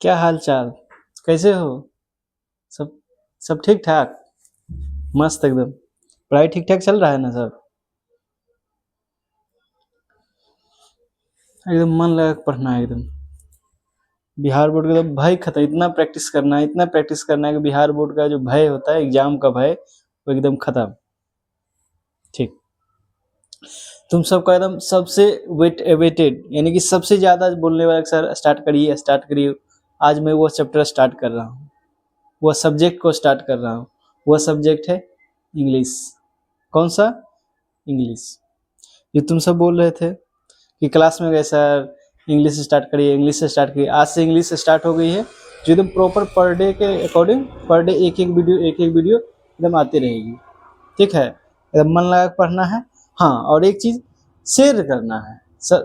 क्या हाल चाल? कैसे हो? सब सब ठीक ठाक? मस्त एकदम। पढ़ाई ठीक ठाक चल रहा है ना सब? एकदम मन लगा के पढ़ना है एकदम। बिहार बोर्ड का तो भय खत्म, इतना प्रैक्टिस करना है कि बिहार बोर्ड का जो भय होता है, एग्जाम का भय, वो एकदम खत्म। ठीक। तुम सबका एकदम सबसे वेटेड यानी कि सबसे ज्यादा बोलने वाला सर स्टार्ट करिए। आज मैं वो चैप्टर स्टार्ट कर रहा हूँ, वह सब्जेक्ट को स्टार्ट कर रहा हूँ। वह सब्जेक्ट है इंग्लिश। कौन सा? इंग्लिश। जो तुम सब बोल रहे थे कि क्लास में गए सर इंग्लिश से स्टार्ट करिए, आज से इंग्लिश स्टार्ट हो गई है। जो एकदम प्रॉपर पर डे के अकॉर्डिंग पर डे एक एक वीडियो एकदम आती रहेगी। ठीक है, एकदम मन लगा के पढ़ना है। हाँ, और एक चीज़, शेयर करना है,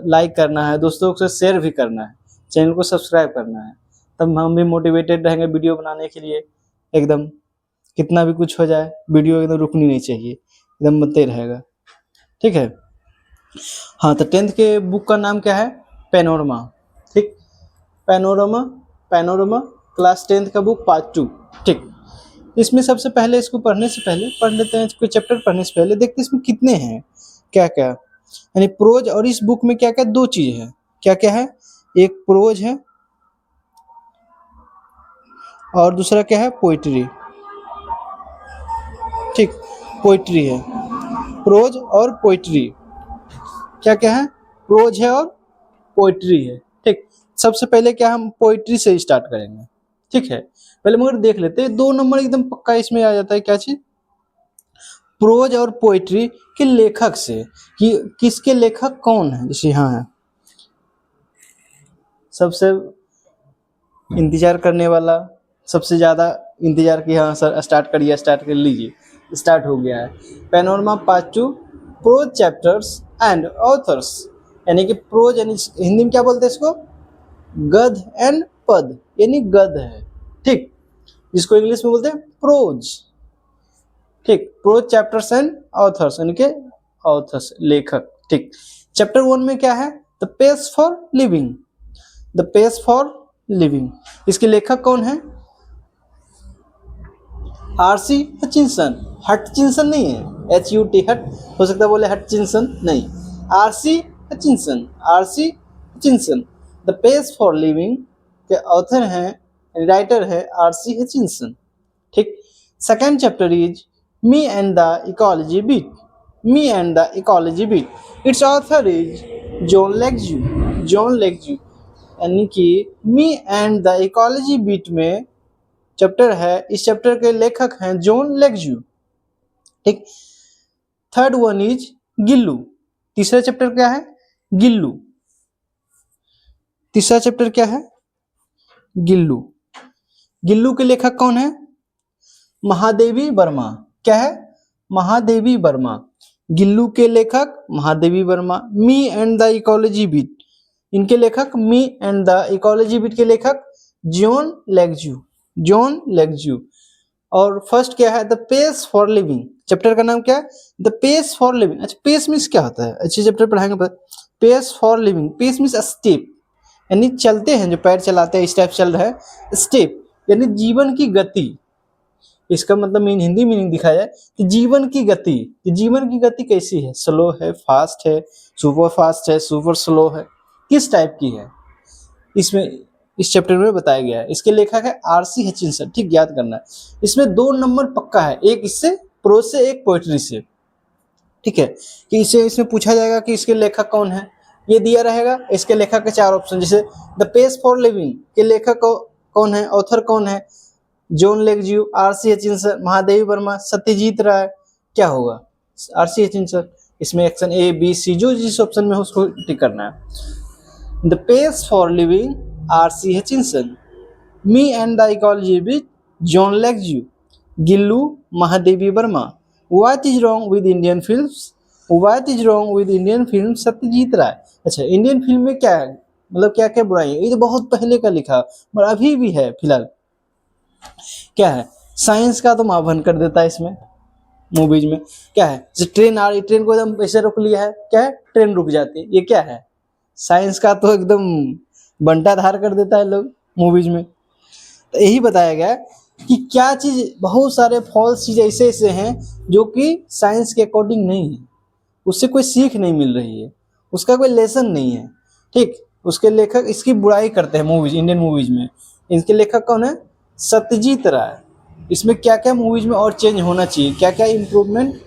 लाइक करना है, दोस्तों से शेयर भी करना है, चैनल को सब्सक्राइब करना है। तब हम भी मोटिवेटेड रहेंगे वीडियो बनाने के लिए। एकदम कितना भी कुछ हो जाए, वीडियो एकदम रुकनी नहीं चाहिए, एकदम बनते रहेगा। ठीक है। हाँ, तो 10th के बुक का नाम क्या है? पैनोरमा। ठीक। पैनोरमा। पैनोरमा क्लास 10th का बुक पार्ट 2। ठीक। इसमें सबसे पहले इसको पढ़ने से पहले पढ़ लेते हैं, कोई चैप्टर पढ़ने से पहले देखते हैं इसमें कितने हैं, क्या क्या, यानी प्रोज। और इस बुक में क्या क्या, दो चीज है। क्या क्या है? एक प्रोज है और दूसरा क्या है? पोइट्री। ठीक, पोइट्री है। प्रोज और पोइट्री। क्या क्या है? प्रोज है और पोइट्री है। ठीक। सबसे पहले क्या, हम पोइट्री से स्टार्ट करेंगे। ठीक है, पहले मगर देख लेते हैं, 2 नंबर एकदम पक्का इसमें आ जाता है। क्या चीज? प्रोज और पोइट्री के लेखक से, कि किसके लेखक कौन है। जैसे यहाँ है सबसे इंतजार करने वाला, सबसे ज्यादा इंतजार की, हाँ सर स्टार्ट कर लीजिए, स्टार्ट हो गया है। Panorama part 2, prose chapters and authors. यानी कि प्रोज, यानी हिंदी में क्या बोलते हैं इसको? गद्य एंड पद, यानी गद्य है। ठीक, जिसको इंग्लिश में बोलते हैं प्रोज। ठीक, प्रोज चैप्टर्स एंड ऑथर्स, यानी कि ऑथर्स, लेखक। ठीक। चैप्टर 1 में क्या है? The pace for living. The pace for living, इसके लेखक कौन है? RC Hutchinson. हटचिंसन नहीं है, HUT हट, हो सकता है बोले हटचिंसन, नहीं, RC Hutchinson. RC Hutchinson the pace for living के ऑथर हैं, राइटर है आरसी हचिंसन। ठीक। Second chapter is me and the ecology beat. Me and the ecology beat, its author is Joan Lexau. Joan Lexau, यानी कि me and the ecology beat में chapter है, इस chapter के लेखक हैं जॉन लेग्जू। ठीक। Third one is Gillu. तीसरा चैप्टर क्या है? गिल्लू। तीसरा चैप्टर क्या है? गिल्लू। गिल्लू के लेखक कौन है? महादेवी वर्मा। क्या है? महादेवी वर्मा। गिल्लू के लेखक Mahadevi Verma. Me and the ecology beat, इनके लेखक, me and the ecology beat के लेखक जॉन लेग्जू। जॉन लेग्जू। और फर्स्ट क्या है? The pace for living. Chapter का नाम क्या है? The pace for living. अच्छा, पेस मीन्स क्या होता है? अच्छे चैप्टर पढ़ाएंगे। Pace for living, pace means step, यानी चलते हैं, जो पैर चलाते हैं, स्टेप चल रहा है। स्टेप यानी जीवन की गति। इसका मतलब हिंदी मीनिंग दिखाया जाए कि जीवन की गति, कि जीवन की गति कैसी है? स्लो है, फास्ट है, सुपर फास्ट है, सुपर स्लो है, किस टाइप की है, इसमें इस चैप्टर में बताया गया है। इसके लेखक है आरसी हचिंसन। ठीक, याद करना है। इसमें 2 नंबर पक्का है, एक इससे प्रोज से, एक पोएट्री से। ठीक है, कि इसमें पूछा जाएगा कि इसके लेखक कौन है, ये दिया रहेगा। इसके लेखक के 4 ऑप्शन, जैसे द पेस फॉर लिविंग के लेखक कौन है, ऑथर कौन है? Joan Lexau, RC Hutchinson, Mahadevi Verma, Satyajit Ray. क्या होगा? RC Hutchinson. इसमें एक्शन A B C जो जिस ऑप्शन में हो उसको टिक करना है। The pace for living, RC Hutchinson. Me and the ecology beat, Joan Lexau. Gillu, Mahadevi Verma. What is wrong with Indian films? What is wrong with Indian film, Satyajit Ray. अच्छा, Indian film में क्या है, मतलब क्या क्या बुराई है? ये तो बहुत पहले का लिखा, पर अभी भी है फिलहाल। क्या है? साइंस का तो माभन कर देता है इसमें मूवीज में। क्या है? जैसे ट्रेन आ रही, ट्रेन को एकदम ऐसे रोक लिया है, क्या है? ट्रेन रुक जाती है, ये क्या है? साइंस का तो एकदम बंटाधार कर देता है लोग, मूवीज में। तो यही बताया गया कि क्या चीज, बहुत सारे फॉल्स चीज ऐसे ऐसे हैं जो कि साइंस के अकॉर्डिंग नहीं है, उससे कोई सीख नहीं मिल रही है, उसका कोई लेसन नहीं है। ठीक, उसके लेखक इसकी बुराई करते हैं मूवीज, इंडियन मूवीज में। इनके लेखक कौन है? सत्यजीत राय। इसमें क्या क्या मूवीज में और चेंज होना चाहिए, क्या क्या इम्प्रूवमेंट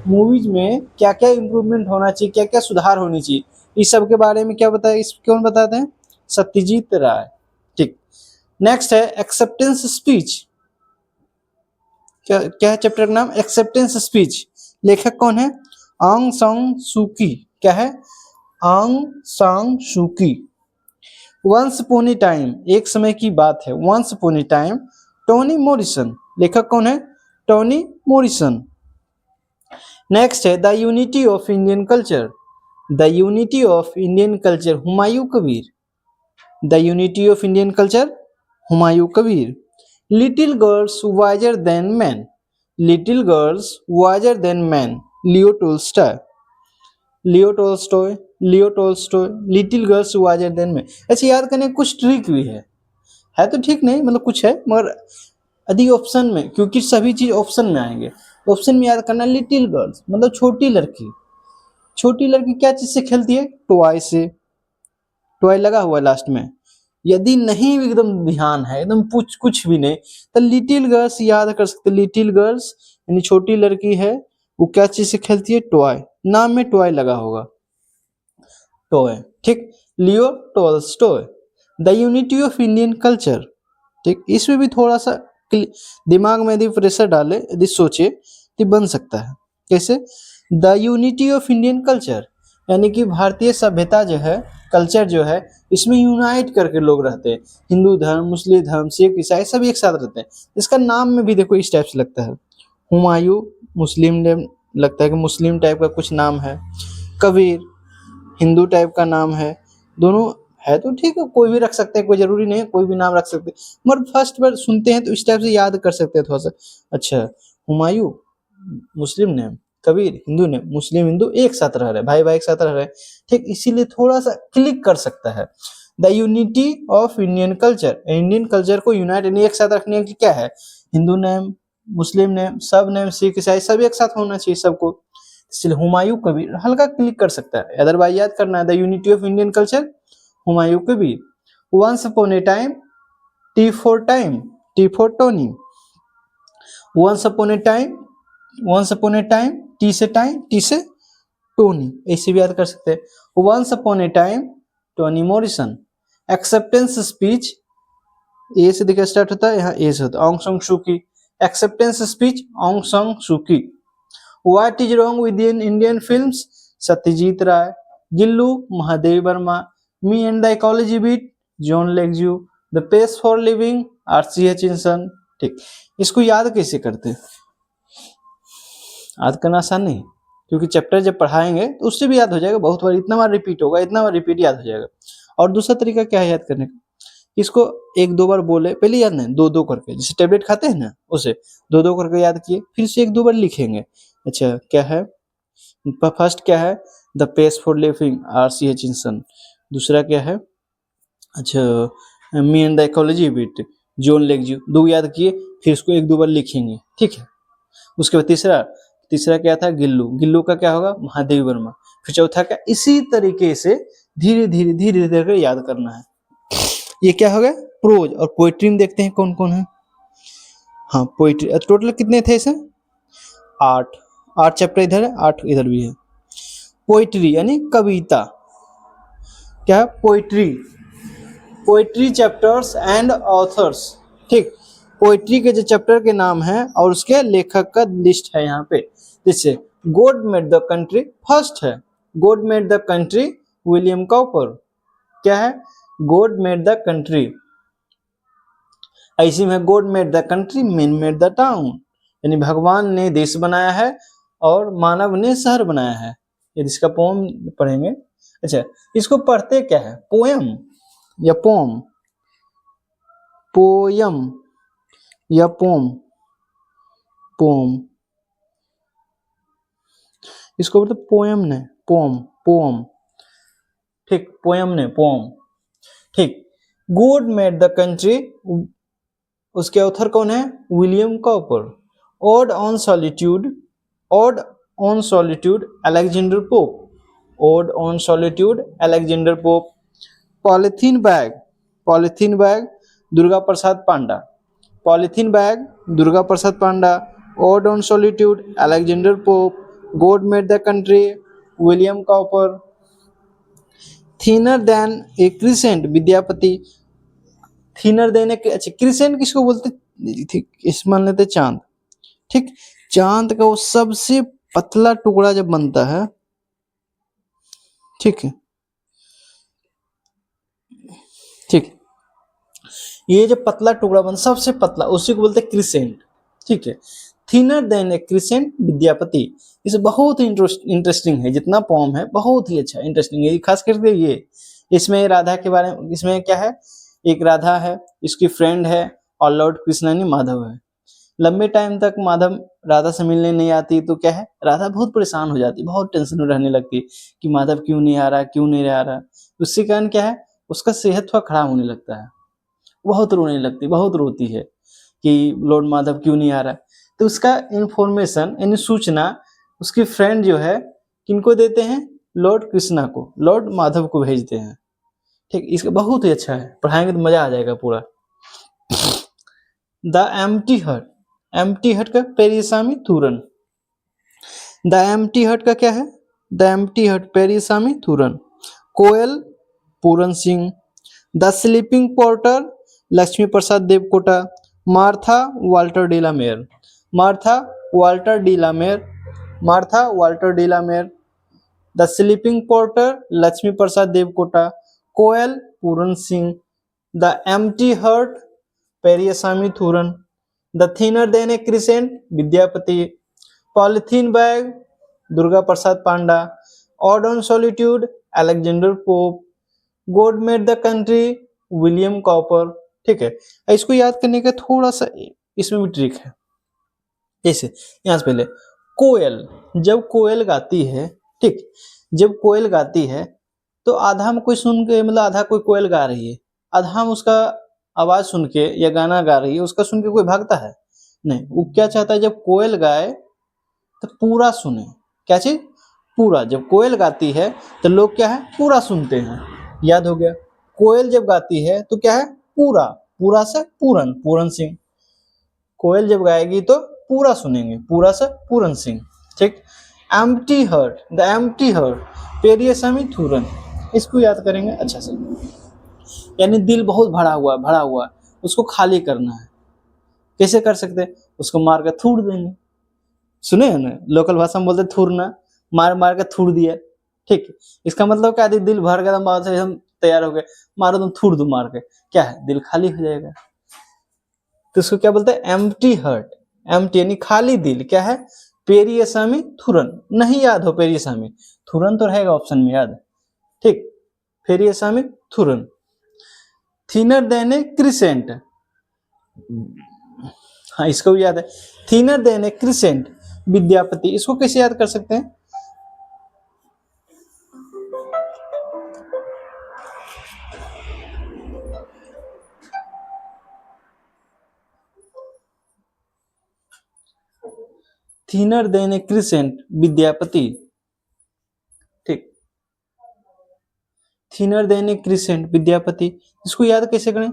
मूवीज में क्या क्या इम्प्रूवमेंट होना चाहिए, क्या क्या सुधार होनी चाहिए, इस सब के बारे में क्या बताया, इस कौन बताते हैं? सत्यजीत राय। ठीक, नेक्स्ट है एक्सेप्टेंस स्पीच। क्या क्या है चैप्टर का नाम? Acceptance speech. लेखक कौन है? आंग सांग सूकी। क्या है? Aung San Suu Kyi. Once upon a time, एक समय की बात है, once upon a time, Tony Morrison. लेखक कौन है? Toni Morrison. नेक्स्ट है the unity of Indian culture. The unity of Indian culture, Humayun Kabir. The unity of Indian culture, Humayun Kabir. Little girls wiser than man. Little girls wiser than man, Leo Tolstoy. Leo Tolstoy, Leo Tolstoy, little girls wiser than man. ऐसे याद करने कुछ trick भी है तो ठीक नहीं, मतलब कुछ है, मगर यदि ऑप्शन में, क्योंकि सभी चीज ऑप्शन में आएंगे, ऑप्शन में याद करना लिटिल गर्ल्स मतलब छोटी लड़की। छोटी लड़की क्या चीज से खेलती है? टॉय से। टॉय लगा हुआ है लास्ट में। यदि नहीं एकदम ध्यान है, एकदम कुछ भी नहीं, तो लिटिल गर्ल्स याद कर सकते। लिटिल गर्ल्स यानी छोटी लड़की है, वो क्या चीज से खेलती है? टॉय। नाम में टॉय लगा होगा, टॉय। ठीक, Leo Tolstoy. The unity of Indian culture. ठीक, इसमें भी थोड़ा सा दिमाग में यदि प्रेशर डाले, यदि सोचे, तो बन सकता है। कैसे? The unity of Indian culture, यानी कि भारतीय सभ्यता जो है, कल्चर जो है, इसमें यूनाइट करके लोग रहते हैं। हिंदू धर्म, मुस्लिम धर्म, सिख, ईसाई सब एक साथ रहते हैं। इसका नाम में भी देखो इस टाइप से लगता है। हुमायूं मुस्लिम नेम, लगता है कि मुस्लिम टाइप का कुछ नाम है। कबीर हिंदू टाइप का नाम है। दोनों है तो ठीक है, कोई भी रख सकते हैं, कोई जरूरी नहीं है, कोई भी नाम रख सकते हैं, मगर फर्स्ट बार सुनते हैं तो इस टाइप से याद कर सकते हैं थोड़ा सा। अच्छा, हुमायूं मुस्लिम नेम, कबीर हिंदू नेम, मुस्लिम हिंदू एक साथ रह रहे, भाई भाई एक साथ रह रहे। ठीक, इसीलिए थोड़ा सा क्लिक कर सकता है। The unity of Indian culture, Indian culture को यूनाइट यानी एक साथ रखने की क्या है? हिंदू नेम, मुस्लिम नेम, सब नेम, सिख ईसाई सब एक साथ होना चाहिए सबको। इसलिए हुमायूं कबीर हल्का क्लिक कर सकता है, अदरवाइज याद करना है the unity of Indian culture, Humayun Kabir. Once upon a time, T for time, T for Tony. Once upon a time, once upon a time, T से टाइम, टी से टोनी, ऐसे भी याद कर सकते हैं। Once upon a time, Tony Morrison. Acceptance speech, A से देखिए स्टार्ट होता है, यहाँ ए से होता है, ऑन्ग San Suki. Acceptance speech, Aung San Suu Kyi. What is wrong with Indian films, Satyajit Ray. Gillu, Mahadevi Verma. Me and the ecology beat, Joan Lexau. The pace for living, RC. Hutchinson. ठीक, इसको याद कैसे करते हैं? याद करना आसान नहीं, क्योंकि चैप्टर जब पढ़ाएंगे तो उससे भी याद हो जाएगा, बहुत बार, इतना बार रिपीट होगा, इतना बार रिपीट याद हो जाएगा। और दूसरा तरीका क्या है याद करने का? इसको एक दो बार बोले, पहले याद नहीं, दो दो करके, जैसे टेबलेट खाते हैं ना, उसे दो दो करके याद किए, फिर से एक दो बार लिखेंगे। अच्छा, क्या है फर्स्ट? क्या है? The pace for living, RC. Hutchinson. दूसरा क्या है? अच्छा, me and the ecology bit, Joan Lexau. दो याद किए, फिर इसको एक दो बार लिखेंगे, ठीक है। उसके बाद तीसरा, तीसरा क्या था? गिल्लू। गिल्लू का क्या होगा? महादेवी वर्मा। फिर चौथा क्या? इसी तरीके से धीरे धीरे धीरे धीरे याद करना है। ये क्या हो गया? प्रोज। और पोइट्री में देखते हैं कौन कौन है। हाँ, पोइट्री टोटल कितने थे इसे? 8। 8 चैप्टर इधर है, 8 इधर भी है। पोइट्री यानी कविता, क्या है? Poetry. Poetry chapters and authors. ठीक, पोइट्री के जो चैप्टर के नाम है और उसके लेखक का लिस्ट है यहाँ पे। जैसे God made the country, first है God made the country, William Cowper. क्या है? God made the country. ऐसी में God made the country, man made the town, यानी भगवान ने देश बनाया है और मानव ने शहर बनाया है। ये इसका पोम पढ़ेंगे। अच्छा, इसको पढ़ते क्या है? पोयम या पोम? पोयम या पोम? पोम, इसको बोलते पोयम ने, पोम, पोम। ठीक, पोयम ने पोम, ठीक। गॉड मेड द कंट्री, उसके ऑथर कौन है? William Cowper. Ode on solitude, odd on solitude Alexander pope, odd on solitude Alexander Pope. Polythene bag, polythene bag Durga Prasad Panda, polythene bag Durga Prasad Panda. Odd on solitude Alexander Pope, God made the country William copper. Thinner than a crescent Vidyapati, thinner than ए, अच्छा crescent किसको बोलते? ठीक, इस मान लेते चांद, ठीक। चांद का वो सबसे पतला टुकड़ा जब बनता है, ठीक है, ठीक, ये जो पतला टुकड़ा बन सबसे पतला उसी को बोलते हैं क्रिसेंट, ठीक है। Thinner than a crescent Vidyapati, इसे बहुत ही इंटरेस्टिंग है, जितना पोम है बहुत ही अच्छा इंटरेस्टिंग है, खास करके ये। इसमें राधा के बारे में, इसमें क्या है, एक राधा है, इसकी फ्रेंड है, और लॉर्ड कृष्णानी माधव है। लंबे टाइम तक माधव राधा से मिलने नहीं आती, तो क्या है, राधा बहुत परेशान हो जाती, बहुत टेंशन में रहने लगती कि माधव क्यों नहीं आ रहा, क्यों नहीं आ रहा। उसके कारण क्या है, उसका सेहत थोड़ा खराब होने लगता है, बहुत रोने लगती, बहुत रोती है कि लॉर्ड माधव क्यों नहीं आ रहा। तो उसका इंफॉर्मेशन यानी सूचना उसकी फ्रेंड जो है किनको देते हैं? लॉर्ड कृष्णा को, लॉर्ड माधव को भेजते हैं, ठीक। इसका बहुत ही अच्छा है, पढ़ाएंगे तो मजा आ जाएगा पूरा। द एम्प्टी हट, एम्प्टी हट का पेरिसामी थूरन, द एम्प्टी हट का क्या है? The empty heart Periasamy Thooran. Koel Puran Singh. The sleeping porter Laxmi Prasad Devkota. Martha Walter de la Mare, Martha Walter de la Mare, Martha Walter de la Mare. The sleeping porter Laxmi Prasad Devkota. Koel Puran Singh. The empty heart Periasamy Thooran. The thinner than a crescent Vidyapati. Polythene bag Durga Prasad Panda. Ode on solitude Alexander Pope. God made the country William Cowper, ठीक है। इसको याद करने का थोड़ा सा इसमें भी ट्रिक है। जैसे यहाँ से पहले कोयल, जब कोयल गाती है, ठीक, जब कोयल गाती है तो आधा में कोई सुन के, मतलब आधा कोई कोयल गा रही है, आधा में उसका आवाज सुन के या गाना गा रही है उसका सुन के कोई भागता है नहीं। वो क्या चाहता है, जब कोयल गाए तो पूरा सुने। क्या चीज? पूरा। जब कोयल गाती है तो लोग क्या है, पूरा सुनते हैं। याद हो गया? कोयल जब गाती है तो क्या है, पूरा, पूरा से पूरन, पूरन सिंह। कोयल जब गाएगी तो पूरा सुनेंगे, पूरा से पूरन सिंह, ठीक। Empty heart, the empty heart Periasamy Thooran, इसको याद करेंगे अच्छा से। यानी दिल बहुत भरा हुआ, भरा हुआ, उसको खाली करना है। कैसे कर सकते हैं? उसको मार कर थूड़ देंगे। सुने हैं ना, लोकल भाषा में बोलते थूरना, मार मार के थूड़ दिया, ठीक। इसका मतलब क्या है, दिल भर गया तो हम तैयार हो गए, मारो तुम थूड़ दो मार के, क्या है, दिल खाली हो जाएगा। तो इसको क्या बोलते हैं? एम्प्टी हर्ट, एम्प्टी यानी खाली दिल, क्या है, पेरियसामी थुरन। नहीं याद हो पेरियसामी, थुरन तो रहेगा ऑप्शन में याद, ठीक। पेरियसामी थुरन। थिनर देन ए क्रिसेंट, हाँ इसको भी याद है। Thinner than a crescent Vidyapati, इसको कैसे याद कर सकते हैं? Thinner than a crescent Vidyapati, ठीक। Thinner than a crescent Vidyapati, इसको याद कैसे करें?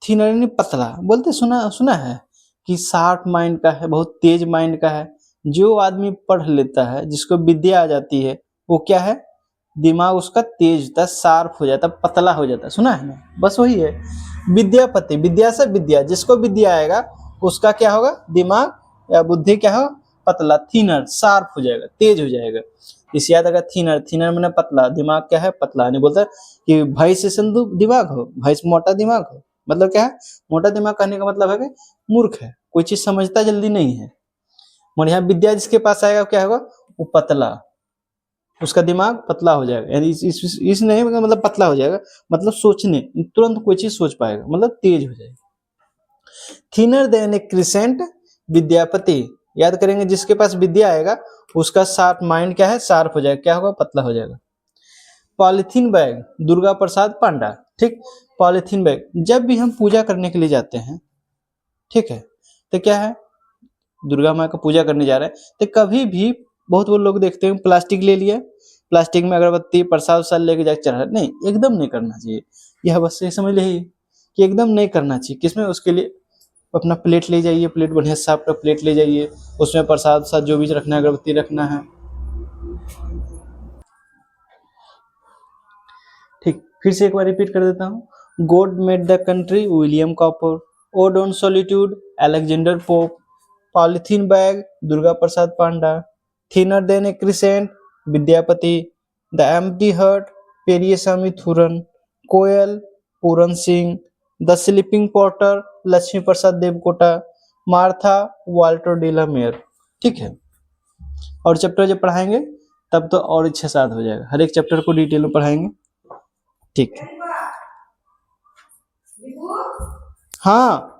थिनर यानी पतला, बोलते सुना सुना है कि शार्प माइंड का है, बहुत तेज माइंड का है। जो आदमी पढ़ लेता है, जिसको विद्या आ जाती है, वो क्या है, दिमाग उसका तेज होता है, शार्प हो जाता है, पतला हो जाता है। सुना है ना, बस वही है। विद्यापति, विद्या से विद्या, जिसको विद्या आएगा उसका क्या होगा, दिमाग या बुद्धि क्या होगा, पतला, थिनर, शार्प हो जाएगा, तेज हो जाएगा। इस याद अगर थिनर, थिनर मैंने पतला, दिमाग क्या है, पतला। नहीं बोलता कि भाई से सिंधु दिमाग हो, भाई से मोटा दिमाग हो, मतलब क्या है, मोटा दिमाग कहने का मतलब है कि मूर्ख है, कोई चीज समझता जल्दी नहीं है। और यहाँ विद्या जिसके पास आएगा क्या होगा, वो पतला, उसका दिमाग पतला हो जाएगा। यानी इस नहीं मतलब पतला हो जाएगा, मतलब सोचने तुरंत कोई चीज सोच पाएगा, मतलब तेज हो जाएगा। Thinner than a crescent Vidyapati, याद करेंगे जिसके पास विद्या आएगा उसका शार्प माइंड क्या है, शार्प हो जाएगा, क्या होगा, पतला हो जाएगा। पॉलिथीन बैग दुर्गा प्रसाद पांडा। ठीक, पॉलिथीन बैग, जब भी हम पूजा करने के लिए जाते हैं, ठीक है, तो क्या है, दुर्गा माँ का पूजा करने जा रहे हैं, तो कभी भी बहुत वो लोग देखते हैं प्लास्टिक ले लिया, प्लास्टिक में अगरबत्ती प्रसाद वसाद लेके जाके चढ़ा, नहीं, एकदम नहीं करना चाहिए। यह बस ये समझ लीजिए कि एकदम नहीं करना चाहिए। किसमें, उसके लिए अपना प्लेट ले जाइए, प्लेट बढ़िया साफ का प्लेट ले जाइए, उसमें प्रसाद वसाद जो भी रखना है, अगरबत्ती रखना है। ठीक, फिर से एक बार रिपीट कर देता हूँ। God made the country William Cowper, ode on solitude Alexander Pope, polythene bag Durga Prasad Panda, thinner than a crescent Vidyapati, the empty heart Periaswamy Thooran, Koel Puran Singh, the sleeping porter Laxmi Prasad Devkota, Martha Walter de la Mare. ठीक है, और चैप्टर जब पढ़ाएंगे तब तो और अच्छे साथ हो जाएगा, हर एक चैप्टर को डिटेल में पढ़ाएंगे। ठीक है, हाँ।